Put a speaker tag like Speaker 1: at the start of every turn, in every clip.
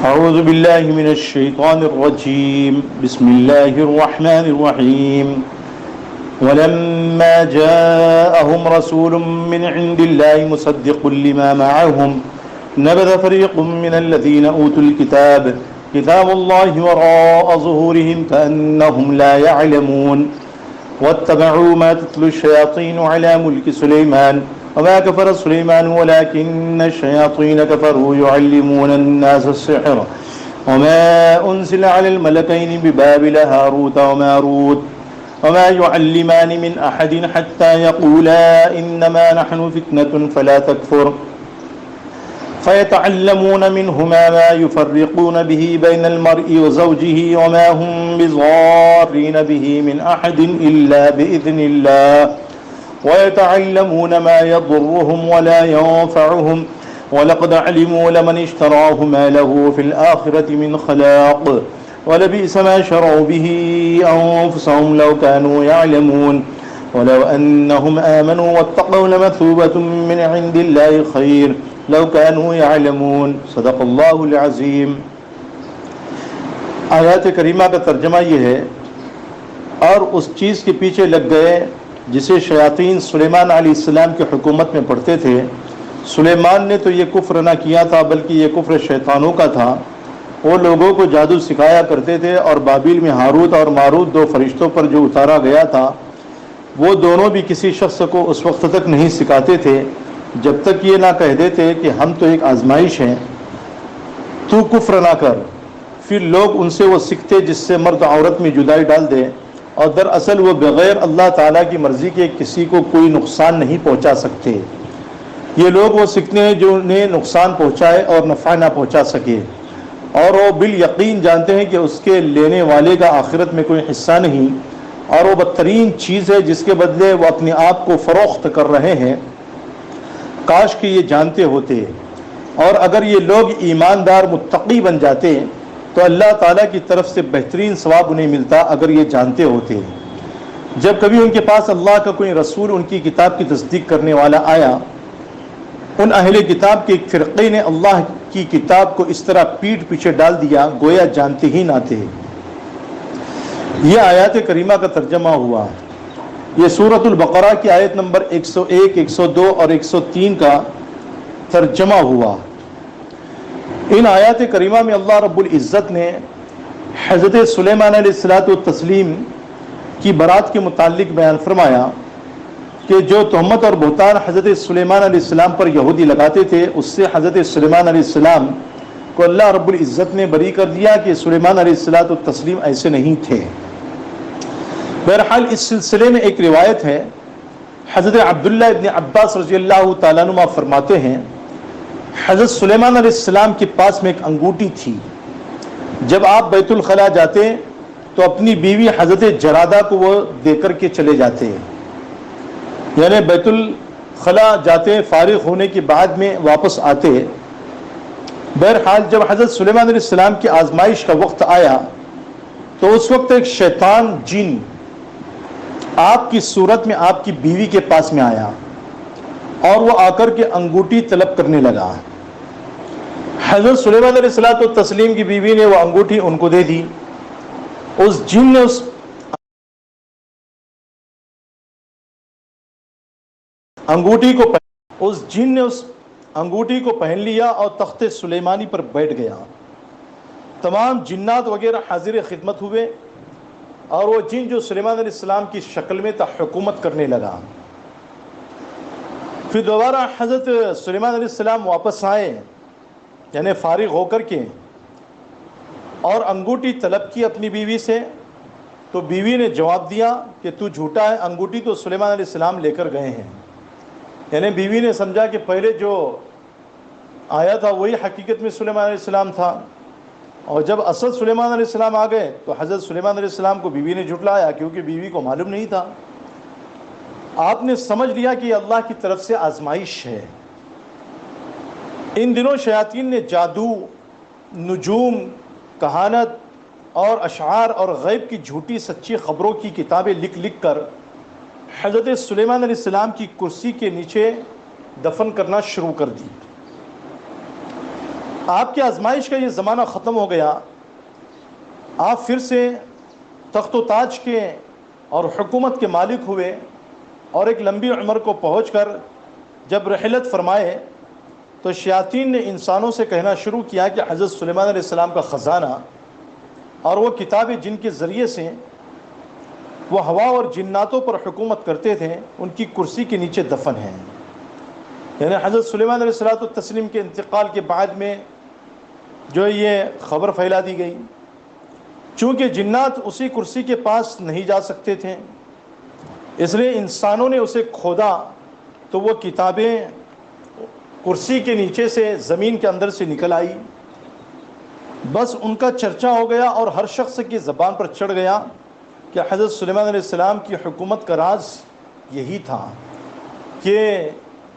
Speaker 1: أعوذ بالله من الشيطان الرجيم بسم الله الرحمن الرحيم ولما جاءهم رسول من عند الله مصدق لما معهم نبذ فريق من الذين أوتوا الكتاب كتاب الله وراء ظهورهم كأنهم لا يعلمون واتبعوا ما تتلو الشياطين على ملك سليمان وما كفر سليمان ولكن الشياطين كفروا يعلمون الناس السحر وما أنزل على الملكين ببابل هاروت وماروت وما يعلمان من أحد حتى يقولا إنما نحن فتنة فلا تكفر فيتعلمون منهما ما يفرقون به بين المرء وزوجه وما هم بضارين به من أحد إلا بإذن الله ويتعلمون ما يضرهم ولا ينفعهم ولقد علموا لمن اشتراه ما له في الآخرة من خلاق ولبئس ما شروا به أنفسهم لو كانوا يعلمون ولو أنهم آمنوا واتقوا لمثوبة من عند الله خير لو كانوا يعلمون صدق اللہ العظیم۔ آیات کریمہ کا ترجمہ یہ ہے، اور اس چیز کے پیچھے لگ گئے جسے شیاطین سلیمان علیہ السلام کی حکومت میں پڑھتے تھے۔ سلیمان نے تو یہ کفر نہ کیا تھا بلکہ یہ کفر شیطانوں کا تھا۔ وہ لوگوں کو جادو سکھایا کرتے تھے، اور بابل میں ہاروت اور ماروت دو فرشتوں پر جو اتارا گیا تھا، وہ دونوں بھی کسی شخص کو اس وقت تک نہیں سکھاتے تھے جب تک یہ نہ کہہ دیتے کہ ہم تو ایک آزمائش ہیں، تو کفر نہ کر۔ پھر لوگ ان سے وہ سیکھتے جس سے مرد عورت میں جدائی ڈال دے، اور دراصل وہ بغیر اللہ تعالیٰ کی مرضی کے کسی کو کوئی نقصان نہیں پہنچا سکتے۔ یہ لوگ وہ سیکھتے ہیں جو انہیں نقصان پہنچائے اور نفع نہ پہنچا سکے، اور وہ بالیقین جانتے ہیں کہ اس کے لینے والے کا آخرت میں کوئی حصہ نہیں، اور وہ بدترین چیز ہے جس کے بدلے وہ اپنے آپ کو فروخت کر رہے ہیں۔ کاش کہ یہ جانتے ہوتے، اور اگر یہ لوگ ایماندار متقی بن جاتے تو اللہ تعالیٰ کی طرف سے بہترین ثواب انہیں ملتا اگر یہ جانتے ہوتے۔ جب کبھی ان کے پاس اللہ کا کوئی رسول ان کی کتاب کی تصدیق کرنے والا آیا، ان اہل کتاب کے ایک فرقے نے اللہ کی کتاب کو اس طرح پیٹھ پیچھے ڈال دیا گویا جانتے ہی نہ تھے۔ یہ آیات کریمہ کا ترجمہ ہوا۔ یہ سورۃ البقرہ کی آیت نمبر 101، 102 اور 103 کا ترجمہ ہوا۔ ان آیات کریمہ میں اللہ رب العزت نے حضرت سلیمان علیہ السلام کی برات کے متعلق بیان فرمایا کہ جو تہمت اور بہتان حضرت سلیمان علیہ السلام پر یہودی لگاتے تھے، اس سے حضرت سلیمان علیہ السلام کو اللہ رب العزت نے بری کر دیا کہ سلیمان علیہ السلام ایسے نہیں تھے۔ بہرحال اس سلسلے میں ایک روایت ہے، حضرت عبداللہ ابن عباس رضی اللہ تعالیٰ عنہ فرماتے ہیں، حضرت سلیمان علیہ السلام کے پاس میں ایک انگوٹھی تھی۔ جب آپ بیت الخلاء جاتے تو اپنی بیوی حضرت جرادہ کو وہ دے کر کے چلے جاتے، یعنی بیت الخلاء جاتے، فارغ ہونے کے بعد میں واپس آتے۔ بہرحال جب حضرت سلیمان علیہ السلام کی آزمائش کا وقت آیا تو اس وقت ایک شیطان جن آپ کی صورت میں آپ کی بیوی کے پاس میں آیا، اور وہ آ کر کے انگوٹھی طلب کرنے لگا۔ حضرت سلیمان علیہ السلام کی بیوی نے وہ انگوٹھی ان کو دے دی۔ اس جن نے اس انگوٹھی کو پہن لیا اور تخت سلیمانی پر بیٹھ گیا۔ تمام جنات وغیرہ حاضر خدمت ہوئے، اور وہ جن جو سلیمان علیہ السلام کی شکل میں تھا حکومت کرنے لگا۔ پھر دوبارہ حضرت سلیمان علیہ السلام واپس آئے، یعنی فارغ ہو کر کے، اور انگوٹھی طلب کی اپنی بیوی سے، تو بیوی نے جواب دیا کہ تو جھوٹا ہے، انگوٹھی تو سلیمان علیہ السلام لے کر گئے ہیں۔ یعنی بیوی نے سمجھا کہ پہلے جو آیا تھا وہی حقیقت میں سلیمان علیہ السلام تھا، اور جب اصل سلیمان علیہ السلام آ گئے تو حضرت سلیمان علیہ السلام کو بیوی نے جھٹلایا، کیونکہ بیوی کو معلوم نہیں تھا۔ آپ نے سمجھ لیا کہ اللہ کی طرف سے آزمائش ہے۔ ان دنوں شیاطین نے جادو، نجوم، کہانت اور اشعار اور غیب کی جھوٹی سچی خبروں کی کتابیں لکھ لکھ کر حضرت سلیمان علیہ السلام کی کرسی کے نیچے دفن کرنا شروع کر دی۔ آپ کی آزمائش کا یہ زمانہ ختم ہو گیا، آپ پھر سے تخت و تاج کے اور حکومت کے مالک ہوئے، اور ایک لمبی عمر کو پہنچ کر جب رحلت فرمائے تو شیاطین نے انسانوں سے کہنا شروع کیا کہ حضرت سلیمان علیہ السلام کا خزانہ اور وہ کتابیں جن کے ذریعے سے وہ ہوا اور جناتوں پر حکومت کرتے تھے ان کی کرسی کے نیچے دفن ہیں۔ یعنی حضرت سلیمان علیہ السلام کے انتقال کے بعد میں جو یہ خبر پھیلا دی گئی، چونکہ جنات اسی کرسی کے پاس نہیں جا سکتے تھے، اس لیے انسانوں نے اسے کھودا تو وہ کتابیں کرسی کے نیچے سے زمین کے اندر سے نکل آئی۔ بس ان کا چرچا ہو گیا اور ہر شخص کی زبان پر چڑھ گیا کہ حضرت سلیمان علیہ السلام کی حکومت کا راز یہی تھا کہ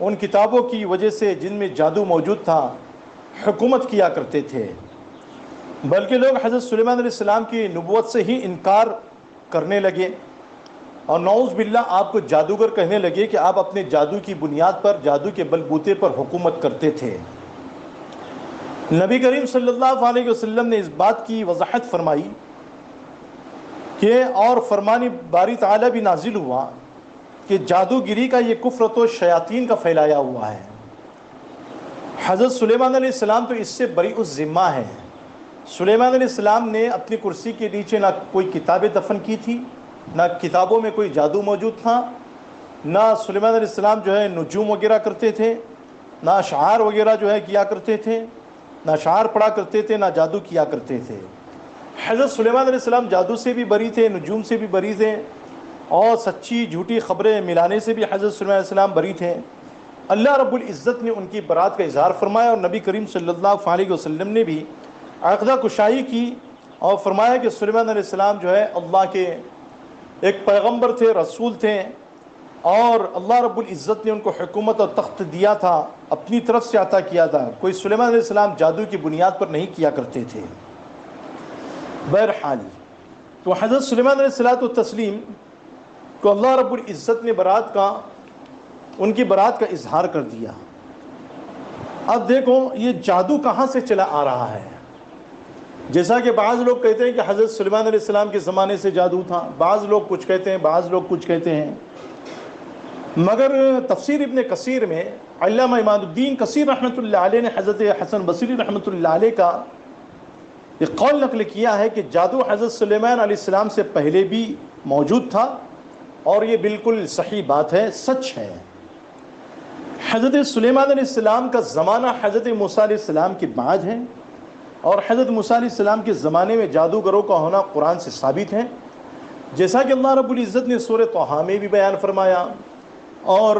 Speaker 1: ان کتابوں کی وجہ سے جن میں جادو موجود تھا حکومت کیا کرتے تھے، بلکہ لوگ حضرت سلیمان علیہ السلام کی نبوت سے ہی انکار کرنے لگے اور نعوذ باللہ آپ کو جادوگر کہنے لگے کہ آپ اپنے جادو کی بنیاد پر، جادو کے بل بوتے پر حکومت کرتے تھے۔ نبی کریم صلی اللہ علیہ وسلم نے اس بات کی وضاحت فرمائی کہ اور فرمان باری تعالیٰ بھی نازل ہوا کہ جادوگری کا یہ کفر تو شیاطین کا پھیلایا ہوا ہے۔ حضرت سلیمان علیہ السلام تو اس سے بری الذمہ ہے۔ سلیمان علیہ السلام نے اپنی کرسی کے نیچے نہ کوئی کتابیں دفن کی تھی، نہ کتابوں میں کوئی جادو موجود تھا، نہ سلیمان علیہ السلام جو ہے نجوم وغیرہ کرتے تھے، نہ اشعار وغیرہ جو ہے کیا کرتے تھے، نہ اشعار پڑھا کرتے تھے، نہ جادو کیا کرتے تھے۔ حضرت سلیمان علیہ السلام جادو سے بھی بری تھے، نجوم سے بھی بری تھے، اور سچی جھوٹی خبریں ملانے سے بھی حضرت سلیمان علیہ السلام بری تھے۔ اللہ رب العزت نے ان کی برات کا اظہار فرمایا، اور نبی کریم صلی اللہ علیہ وسلم نے بھی عقدہ کشائی کی اور فرمایا کہ سلیمان علیہ السلام جو ہے اللہ کے ایک پیغمبر تھے، رسول تھے، اور اللہ رب العزت نے ان کو حکومت اور تخت دیا تھا، اپنی طرف سے عطا کیا تھا، کوئی سلیمان علیہ السلام جادو کی بنیاد پر نہیں کیا کرتے تھے۔ بہرحال تو حضرت سلیمان علیہ السلام کو اللہ رب العزت نے ان کی برات کا اظہار کر دیا۔ اب دیکھو یہ جادو کہاں سے چلا آ رہا ہے؟ جیسا کہ بعض لوگ کہتے ہیں کہ حضرت سلیمان علیہ السلام کے زمانے سے جادو تھا، بعض لوگ کچھ کہتے ہیں، بعض لوگ کچھ کہتے ہیں، مگر تفسیر ابن کثیر میں علامہ اماد الدین کثیر رحمۃ اللہ علیہ نے حضرت حسن بصری رحمۃ اللہ علیہ کا یہ قول نقل کیا ہے کہ جادو حضرت سلیمان علیہ السلام سے پہلے بھی موجود تھا، اور یہ بالکل صحیح بات ہے، سچ ہے۔ حضرت سلیمان علیہ السلام کا زمانہ حضرت موسیٰ علیہ السلام کے بعد ہے، اور حضرت موسیٰ علیہ السلام کے زمانے میں جادوگروں کا ہونا قرآن سے ثابت ہے، جیسا کہ اللہ رب العزت نے سورہ طٰہٰ میں بھی بیان فرمایا، اور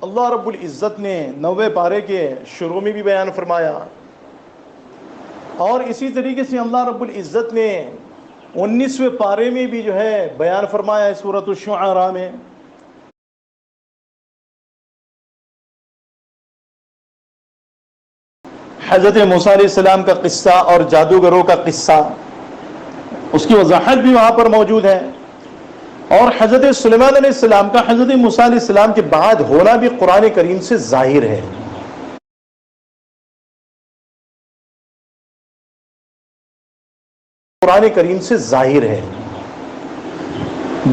Speaker 1: اللہ رب العزت نے 90 پارے کے شروع میں بھی بیان فرمایا، اور اسی طریقے سے اللہ رب العزت نے 19ویں پارے میں بھی جو ہے بیان فرمایا ہے سورۃ الشعراء میں۔ حضرت موسیٰ علیہ السلام کا قصہ اور جادوگروں کا قصہ، اس کی وضاحت بھی وہاں پر موجود ہے، اور حضرت سلیمان علیہ السلام کا حضرت موسیٰ علیہ السلام کے بعد ہونا بھی قرآن کریم سے ظاہر ہے۔ قرآن کریم سے ظاہر ہے۔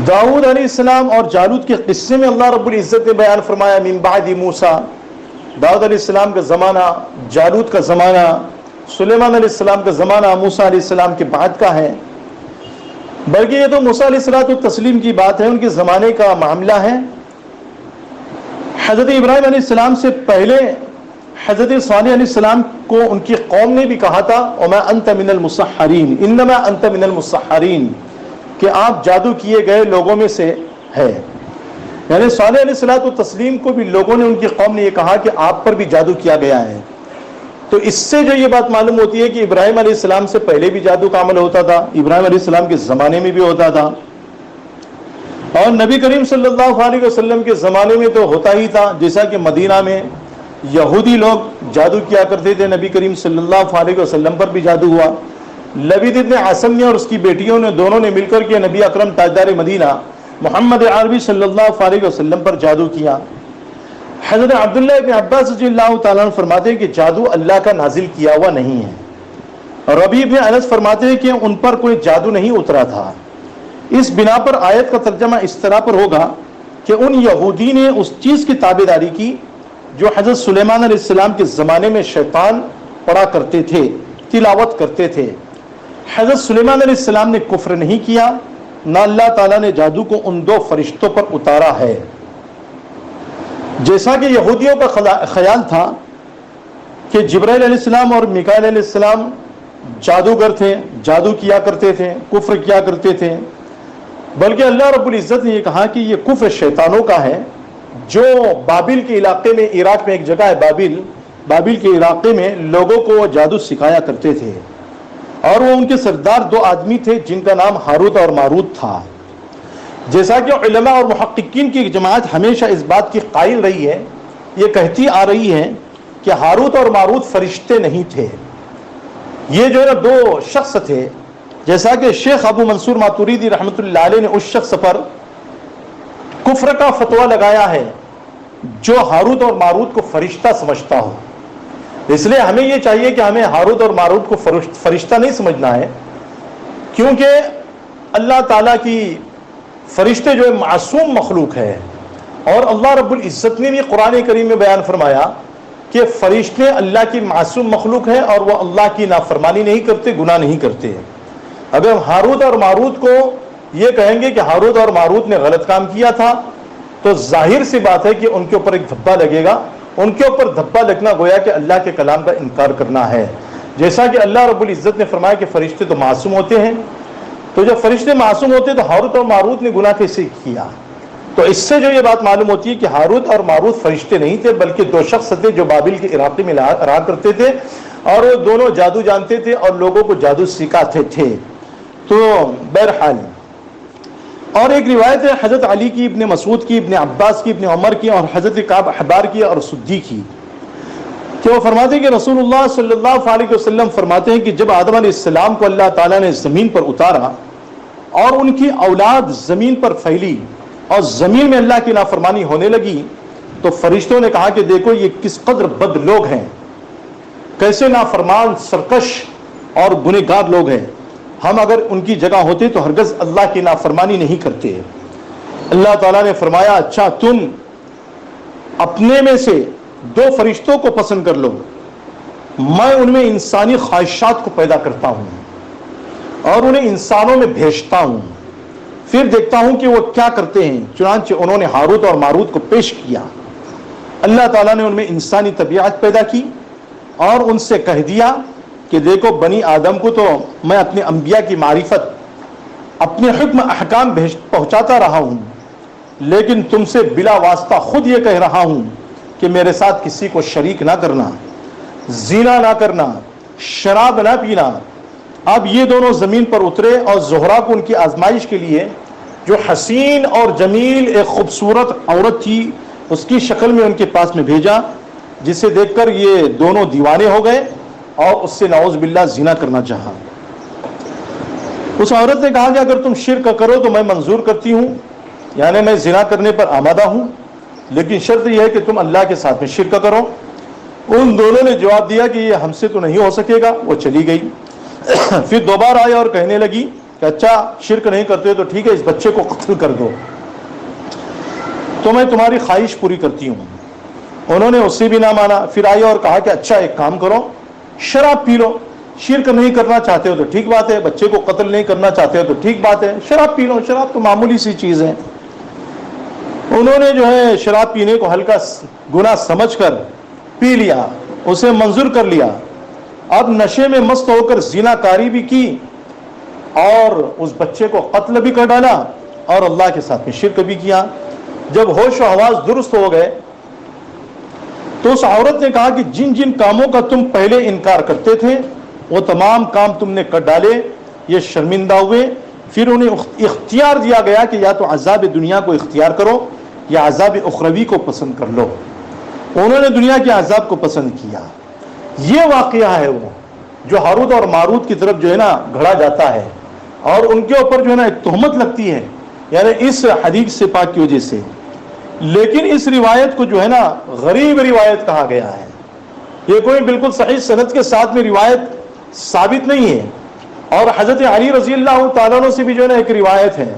Speaker 1: داؤد علیہ السلام اور جالوت کے قصے میں اللہ رب العزت نے بیان فرمایا من بعد موسیٰ، داؤد علیہ السلام کا زمانہ، جالوت کا زمانہ، سلیمان علیہ السلام کا زمانہ موسیٰ علیہ السلام کے بعد کا ہے، بلکہ یہ تو موسیٰ علیہ السلام کی بات ہے، ان کے زمانے کا معاملہ ہے۔ حضرت ابراہیم علیہ السلام سے پہلے حضرت صالح علیہ السلام کو ان کی قوم نے بھی کہا تھا وَمَا أَنْتَ مِنَ الْمُسَحَّرِينَ إِنَّمَا أَنْتَ مِنَ الْمُسَحَّرِينَ، کہ آپ جادو کیے گئے لوگوں میں سے ہے۔ یعنی صالح علیہ السلام کو بھی لوگوں نے، ان کی قوم نے یہ کہا کہ آپ پر بھی جادو کیا گیا ہے۔ تو اس سے جو یہ بات معلوم ہوتی ہے کہ ابراہیم علیہ السلام سے پہلے بھی جادو کا عمل ہوتا تھا، ابراہیم علیہ السلام کے زمانے میں بھی ہوتا تھا، اور نبی کریم صلی اللہ علیہ وسلم کے زمانے میں تو ہوتا ہی تھا، جیسا کہ مدینہ میں یہودی لوگ جادو کیا کرتے تھے، نبی کریم صلی اللہ علیہ وسلم پر بھی جادو ہوا۔ لبید ابن عاصم نے اور اس کی بیٹیوں نے دونوں نے مل کر کے نبی اکرم تاجدار مدینہ محمد عربی صلی اللہ علیہ وسلم پر جادو کیا۔ حضرت عبداللہ ابن عباس رضی اللہ تعالیٰ عنہ فرماتے ہیں کہ جادو اللہ کا نازل کیا ہوا نہیں ہے۔ ربیع بن انس فرماتے ہیں کہ ان پر کوئی جادو نہیں اترا تھا۔ اس بنا پر آیت کا ترجمہ اس طرح پر ہوگا کہ ان یہودی نے اس چیز کی تابعداری کی جو حضرت سلیمان علیہ السلام کے زمانے میں شیطان پڑھا کرتے تھے، تلاوت کرتے تھے۔ حضرت سلیمان علیہ السلام نے کفر نہیں کیا، نہ اللہ تعالیٰ نے جادو کو ان دو فرشتوں پر اتارا ہے۔ جیسا کہ یہودیوں کا خیال تھا کہ جبرائیل علیہ السلام اور میکائیل علیہ السلام جادوگر تھے، جادو کیا کرتے تھے، کفر کیا کرتے تھے، بلکہ اللہ رب العزت نے یہ کہا کہ یہ کفر شیطانوں کا ہے جو بابل کے علاقے میں، عراق میں ایک جگہ ہے بابل کے علاقے میں لوگوں کو جادو سکھایا کرتے تھے، اور وہ ان کے سردار دو آدمی تھے جن کا نام ہاروت اور ماروت تھا۔ جیسا کہ علماء اور محققین کی جماعت ہمیشہ اس بات کی قائل رہی ہے، یہ کہتی آ رہی ہے کہ ہاروت اور ماروت فرشتے نہیں تھے، یہ جو ہے نا دو شخص تھے۔ جیسا کہ شیخ ابو منصور ماتوریدی رحمۃ اللہ علیہ نے اس شخص پر کفر کا فتویٰ لگایا ہے جو ہاروت اور ماروت کو فرشتہ سمجھتا ہو۔ اس لیے ہمیں یہ چاہیے کہ ہمیں ہاروت اور ماروت کو فرشتہ نہیں سمجھنا ہے، کیونکہ اللہ تعالیٰ کی فرشتے جو ہے معصوم مخلوق ہے، اور اللہ رب العزت نے بھی قرآن کریم میں بیان فرمایا کہ فرشتے اللہ کی معصوم مخلوق ہے اور وہ اللہ کی نافرمانی نہیں کرتے، گناہ نہیں کرتے۔ اگر ہاروت اور ماروت کو یہ کہیں گے کہ ہاروت اور ماروت نے غلط کام کیا تھا تو ظاہر سی بات ہے کہ ان کے اوپر ایک دھبا لگے گا، ان کے اوپر دھبا لگنا گویا کہ اللہ کے کلام کا انکار کرنا ہے۔ جیسا کہ اللہ رب العزت نے فرمایا کہ فرشتے تو معصوم ہوتے ہیں، تو جب فرشتے معصوم ہوتے تو ہاروت اور ماروت نے گناہ کیسے کیا؟ تو اس سے جو یہ بات معلوم ہوتی ہے کہ ہاروت اور ماروت فرشتے نہیں تھے بلکہ دو شخص تھے جو بابل کے علاقے میں رہا کرتے تھے، اور وہ دونوں جادو جانتے تھے اور لوگوں کو جادو سکھاتے تھے۔ تو بہرحال، اور ایک روایت ہے حضرت علی کی، ابن مسعود کی، ابن عباس کی، ابن عمر کی اور حضرت کعب احبار کی اور سدی کی، کہ وہ فرماتے ہیں کہ رسول اللہ صلی اللہ علیہ وسلم فرماتے ہیں کہ جب آدم علیہ السلام کو اللہ تعالیٰ نے زمین پر اتارا اور ان کی اولاد زمین پر پھیلی اور زمین میں اللہ کی نافرمانی ہونے لگی، تو فرشتوں نے کہا کہ دیکھو یہ کس قدر بد لوگ ہیں، کیسے نافرمان، سرکش اور گنہگار لوگ ہیں، ہم اگر ان کی جگہ ہوتے تو ہرگز اللہ کی نافرمانی نہیں کرتے۔ اللہ تعالیٰ نے فرمایا اچھا تم اپنے میں سے دو فرشتوں کو پسند کر لو، میں ان میں انسانی خواہشات کو پیدا کرتا ہوں اور انہیں انسانوں میں بھیجتا ہوں، پھر دیکھتا ہوں کہ وہ کیا کرتے ہیں۔ چنانچہ انہوں نے ہاروت اور ماروت کو پیش کیا، اللہ تعالیٰ نے ان میں انسانی طبیعت پیدا کی اور ان سے کہہ دیا کہ دیکھو بنی آدم کو تو میں اپنے انبیاء کی معرفت، اپنے حکم احکام پہنچاتا رہا ہوں، لیکن تم سے بلا واسطہ خود یہ کہہ رہا ہوں کہ میرے ساتھ کسی کو شریک نہ کرنا، زنا نہ کرنا، شراب نہ پینا۔ اب یہ دونوں زمین پر اترے اور زہرا کو ان کی آزمائش کے لیے جو حسین اور جمیل ایک خوبصورت عورت تھی اس کی شکل میں ان کے پاس میں بھیجا، جسے دیکھ کر یہ دونوں دیوانے ہو گئے اور اس سے نعوذ باللہ زنا کرنا چاہا۔ اس عورت نے کہا کہ اگر تم شرک کرو تو میں منظور کرتی ہوں، یعنی میں زنا کرنے پر آمادہ ہوں، لیکن شرط یہ ہے کہ تم اللہ کے ساتھ میں شرک کرو۔ ان دونوں نے جواب دیا کہ یہ ہم سے تو نہیں ہو سکے گا، وہ چلی گئی۔ پھر دوبارہ آئے اور کہنے لگی کہ اچھا شرک نہیں کرتے تو ٹھیک ہے، اس بچے کو قتل کر دو تو میں تمہاری خواہش پوری کرتی ہوں۔ انہوں نے اس سے بھی نہ مانا۔ پھر آئے اور کہا کہ اچھا ایک کام کرو، شراب پی لو، شرک نہیں کرنا چاہتے ہو تو ٹھیک بات ہے، بچے کو قتل نہیں کرنا چاہتے ہو تو ٹھیک بات ہے، شراب پی لو، شراب تو معمولی سی چیز ہے۔ انہوں نے جو ہے شراب پینے کو ہلکا گناہ سمجھ کر پی لیا، اسے منظور کر لیا۔ اب نشے میں مست ہو کر زنا کاری بھی کی اور اس بچے کو قتل بھی کر ڈالا اور اللہ کے ساتھ میں شرک بھی کیا۔ جب ہوش و حواس درست ہو گئے تو اس عورت نے کہا کہ جن جن کاموں کا تم پہلے انکار کرتے تھے وہ تمام کام تم نے کر ڈالے، یہ شرمندہ ہوئے۔ پھر انہیں اختیار دیا گیا کہ یا تو عذاب دنیا کو اختیار کرو یا عذاب اخروی کو پسند کر لو۔ انہوں نے دنیا کے عذاب کو پسند کیا۔ یہ واقعہ ہے وہ جو ہاروت اور ماروت کی طرف جو ہے نا گھڑا جاتا ہے اور ان کے اوپر جو ہے نا ایک تہمت لگتی ہے، یعنی اس حدیث سے پاک کی وجہ سے لیکن اس روایت کو جو ہے نا غریب روایت کہا گیا ہے. یہ کوئی بالکل صحیح سند کے ساتھ میں روایت ثابت نہیں ہے. اور حضرت علی رضی اللہ تعالیٰ عنہ سے بھی جو ہے نا ایک روایت ہے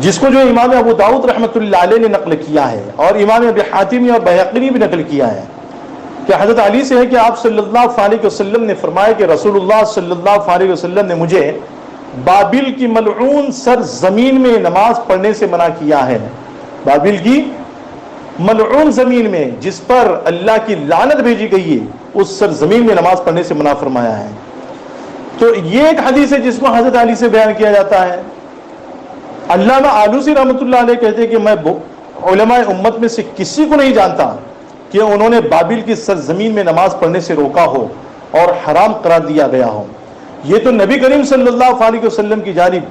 Speaker 1: جس کو جو امام ابو داؤد رحمۃ اللہ علیہ نے نقل کیا ہے اور امام ابی حاتم اور بہقی نے بھی نقل کیا ہے کہ حضرت علی سے ہے کہ آپ صلی اللہ علیہ وسلم نے فرمایا کہ رسول اللہ صلی اللہ علیہ وسلم نے مجھے بابل کی ملعون سر زمین میں نماز پڑھنے سے منع کیا ہے. بابل کی ملعون زمین میں جس پر اللہ کی لعنت بھیجی گئی ہے اس سر زمین میں نماز پڑھنے سے منع فرمایا ہے. تو یہ ایک حدیث ہے جس کو حضرت علی سے بیان کیا جاتا ہے. علامہ آلوسی رحمۃ اللہ علیہ کہتے ہیں کہ میں علماء امت میں سے کسی کو نہیں جانتا کہ انہوں نے بابل کی سرزمین میں نماز پڑھنے سے روکا ہو اور حرام قرار دیا گیا ہو. یہ تو نبی کریم صلی اللہ علیہ وسلم کی جانب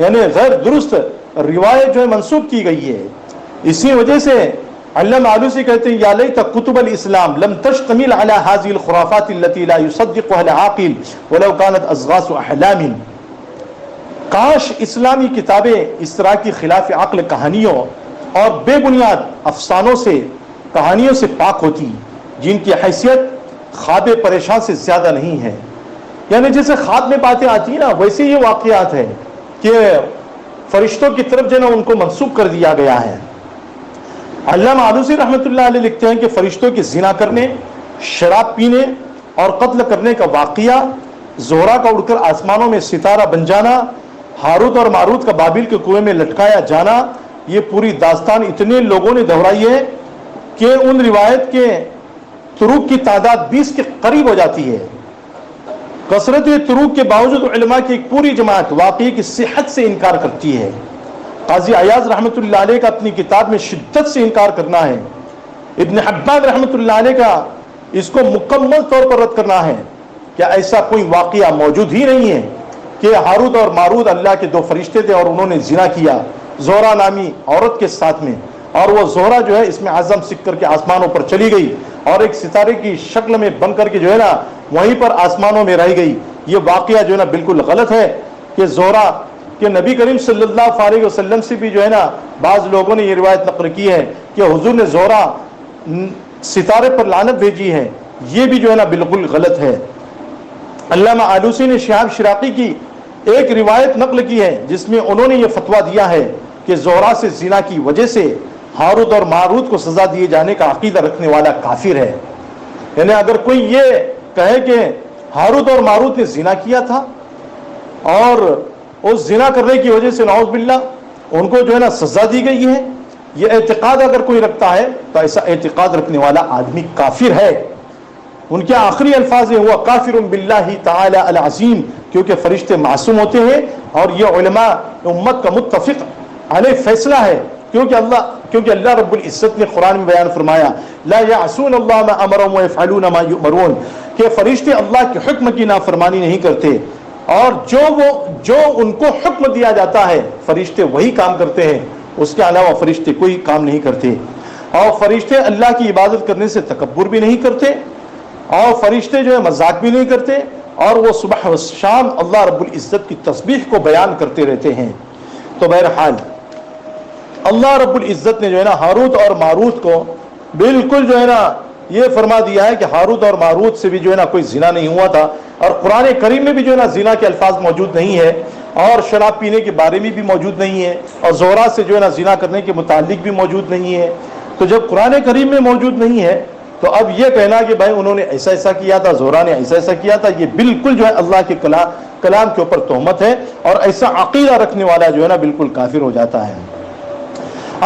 Speaker 1: یعنی غیر درست روایت جو ہے منسوخ کی گئی ہے. اسی وجہ سے علامہ آلوسی کہتے ہیں یا لیت کتب الاسلام لم تشتمل على هذه الخرافات التي لا يصدقها العاقل ولو كانت اضغاث احلام. کاش اسلامی کتابیں اس طرح کی خلاف عقل کہانیوں اور بے بنیاد افسانوں سے کہانیوں سے پاک ہوتی جن کی حیثیت خواب پریشان سے زیادہ نہیں ہے. یعنی جیسے خواب میں باتیں آتی ہیں نا ویسے یہ واقعات ہے کہ فرشتوں کی طرف جو ہے نا ان کو منسوخ کر دیا گیا ہے. علامہ آلوسی رحمۃ اللہ علیہ لکھتے ہیں کہ فرشتوں کے زنا کرنے، شراب پینے اور قتل کرنے کا واقعہ، زہرا کا اڑ کر آسمانوں میں ستارہ بن جانا، ہاروت اور ماروت کا بابل کے کنویں میں لٹکایا جانا، یہ پوری داستان اتنے لوگوں نے دہرائی ہے کہ ان روایت کے طرق کی تعداد 20 کے قریب ہو جاتی ہے. کثرت طرق کے باوجود علماء کی ایک پوری جماعت واقعے کی صحت سے انکار کرتی ہے. قاضی عیاض رحمۃ اللہ علیہ کا اپنی کتاب میں شدت سے انکار کرنا ہے. ابن حبان رحمۃ اللہ علیہ کا اس کو مکمل طور پر رد کرنا ہے کہ ایسا کوئی واقعہ موجود ہی نہیں ہے کہ ہاروت اور ماروت اللہ کے 2 فرشتے تھے اور انہوں نے زنا کیا زہرا نامی عورت کے ساتھ میں، اور وہ زہرا جو ہے اس میں اعظم سکھ کر کے آسمانوں پر چلی گئی اور ایک ستارے کی شکل میں بن کر کے جو ہے نا وہیں پر آسمانوں میں رہ گئی. یہ واقعہ جو ہے نا بالکل غلط ہے کہ زہرا کہ نبی کریم صلی اللہ علیہ وسلم سے بھی جو ہے نا بعض لوگوں نے یہ روایت نقل کی ہے کہ حضور نے زہرا ستارے پر لعنت بھیجی ہے. یہ بھی جو ہے نا بالکل غلط ہے. علامہ آلوسی نے شہاب شراقی کی ایک روایت نقل کی ہے جس میں انہوں نے یہ فتویٰ دیا ہے کہ زہرا سے زنا کی وجہ سے ہاروت اور ماروت کو سزا دیے جانے کا عقیدہ رکھنے والا کافر ہے. یعنی اگر کوئی یہ کہے کہ ہاروت اور ماروت نے زنا کیا تھا اور اس زنا کرنے کی وجہ سے نعوذ باللہ ان کو جو ہے نا سزا دی گئی ہے، یہ اعتقاد اگر کوئی رکھتا ہے تو ایسا اعتقاد رکھنے والا آدمی کافر ہے. ان کے آخری الفاظ ہے ہوا کافر باللہ تعالی العظیم، کیونکہ فرشتے معصوم ہوتے ہیں اور یہ علماء امت کا متفق علیہ فیصلہ ہے کیونکہ اللہ رب العزت نے قرآن میں بیان فرمایا لا یعصون اللہ ما امرهم ویفعلون ما یؤمرون کہ فرشتے اللہ کے حکم کی نافرمانی نہیں کرتے اور جو ان کو حکم دیا جاتا ہے فرشتے وہی کام کرتے ہیں، اس کے علاوہ فرشتے کوئی کام نہیں کرتے. اور فرشتے اللہ کی عبادت کرنے سے تکبر بھی نہیں کرتے اور فرشتے جو ہے مذاق بھی نہیں کرتے اور وہ صبح و شام اللہ رب العزت کی تسبیح کو بیان کرتے رہتے ہیں. تو بہرحال اللہ رب العزت نے جو ہے نا ہاروت اور ماروت کو بالکل جو ہے نا یہ فرما دیا ہے کہ ہاروت اور ماروت سے بھی جو ہے نا کوئی زنا نہیں ہوا تھا، اور قرآن کریم میں بھی جو ہے نا زنا کے الفاظ موجود نہیں ہے اور شراب پینے کے بارے میں بھی موجود نہیں ہے اور زہرا سے جو ہے نا زنا کرنے کے متعلق بھی موجود نہیں ہے. تو جب قرآن کریم میں موجود نہیں ہے تو اب یہ کہنا کہ بھائی انہوں نے ایسا ایسا کیا تھا، زہرا نے ایسا ایسا کیا تھا، یہ بالکل جو ہے اللہ کے کلام کے اوپر تہمت ہے اور ایسا عقیدہ رکھنے والا جو ہے نا بالکل کافر ہو جاتا ہے.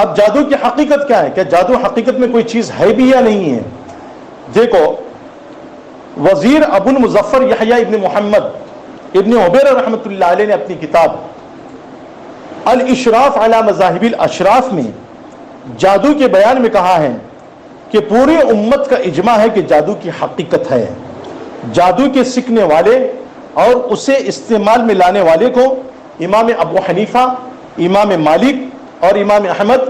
Speaker 1: اب جادو کی حقیقت کیا ہے؟ کہ جادو حقیقت میں کوئی چیز ہے بھی یا نہیں ہے؟ دیکھو وزیر ابو المظفر یحییٰ ابن محمد ابن عبیر رحمۃ اللہ علیہ نے اپنی کتاب الاشراف علی مذاہب الاشراف میں جادو کے بیان میں کہا ہے کہ پوری امت کا اجماع ہے کہ جادو کی حقیقت ہے. جادو کے سیکھنے والے اور اسے استعمال میں لانے والے کو امام ابو حنیفہ، امام مالک اور امام احمد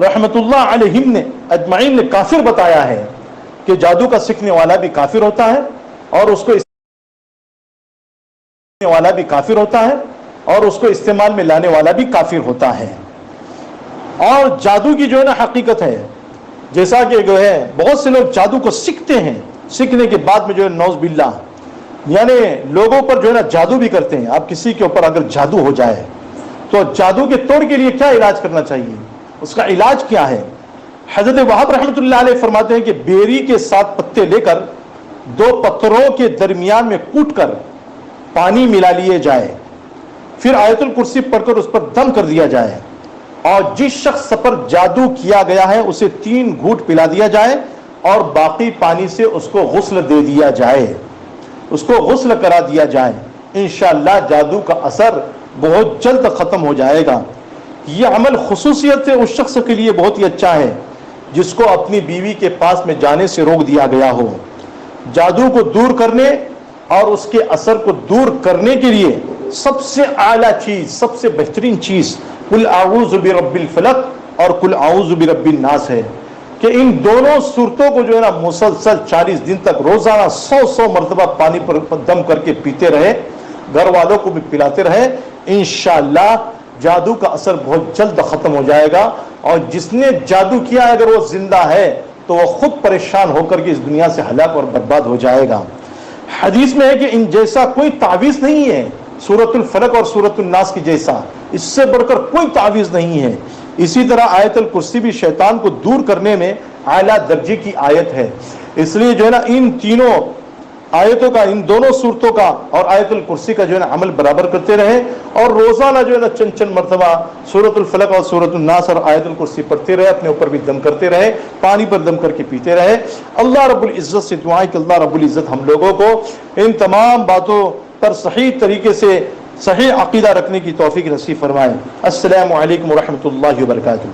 Speaker 1: رحمۃ اللہ علیہم نے اجمعین نے کافر بتایا ہے کہ جادو کا سیکھنے والا بھی کافر ہوتا ہے اور اس کو والا بھی کافر ہوتا ہے اور اس کو استعمال میں لانے والا بھی کافر ہوتا ہے۔ اور جادو کی جو ہے نا حقیقت ہے، جیسا کہ جو ہے بہت سے لوگ جادو کو سیکھتے ہیں، سیکھنے کے بعد میں جو ہے نعوذ باللہ یعنی لوگوں پر جو ہے نا جادو بھی کرتے ہیں۔ اب کسی کے اوپر اگر جادو ہو جائے تو جادو کے توڑ کے لیے کیا علاج کرنا چاہیے، اس کا علاج کیا ہے؟ حضرت وہاب رحمۃ اللہ علیہ فرماتے ہیں کہ بیری کے 7 پتے لے کر 2 پتھروں کے درمیان میں کوٹ کر پانی ملا لیے جائے، پھر آیت الکرسی پڑھ کر اس پر دم کر دیا جائے، اور جس شخص پر جادو کیا گیا ہے اسے 3 گھونٹ پلا دیا جائے، اور باقی پانی سے اس کو غسل دے دیا جائے، اس کو غسل کرا دیا جائے، انشاءاللہ جادو کا اثر بہت جلد ختم ہو جائے گا۔ یہ عمل خصوصیت سے اس شخص کے لیے بہت ہی اچھا ہے جس کو اپنی بیوی کے پاس میں جانے سے روک دیا گیا ہو۔ جادو کو دور کرنے اور اس کے اثر کو دور کرنے کے لیے سب سے اعلیٰ چیز، سب سے بہترین چیز قل اعوذ برب الفلق اور قل اعوذ برب الناس ہے، کہ ان دونوں صورتوں کو جو ہے نا مسلسل 40 دن تک روزانہ 100 مرتبہ پانی پر دم کر کے پیتے رہے، گھر والوں کو بھی پلاتے رہے، انشاءاللہ جادو کا اثر بہت جلد ختم ہو جائے گا۔ اور جس نے جادو کیا ہے اگر وہ زندہ ہے تو وہ خود پریشان ہو کر کے اس دنیا سے ہلاک اور برباد ہو جائے گا۔ حدیث میں ہے کہ ان جیسا کوئی تعویذ نہیں ہے، سورۃ الفلق اور سورۃ الناس کی جیسا، اس سے بڑھ کر کوئی تعویذ نہیں ہے۔ اسی طرح آیت الکرسی بھی شیطان کو دور کرنے میں اعلیٰ درجے کی آیت ہے، اس لیے جو ہے نا ان تینوں آیتوں کا، ان دونوں صورتوں کا اور آیت الکرسی کا جو ہے نا عمل برابر کرتے رہے، اور روزانہ جو ہے نا چند مرتبہ سورۃ الفلق اور سورۃ الناس اور آیت الکرسی پڑھتے رہے، اپنے اوپر بھی دم کرتے رہے، پانی پر دم کر کے پیتے رہے۔ اللہ رب العزت سے دعا ہے کہ اللہ رب العزت ہم لوگوں کو ان تمام باتوں پر صحیح طریقے سے صحیح عقیدہ رکھنے کی توفیق نصیب فرمائے۔ السلام علیکم ورحمۃ اللہ وبرکاتہ۔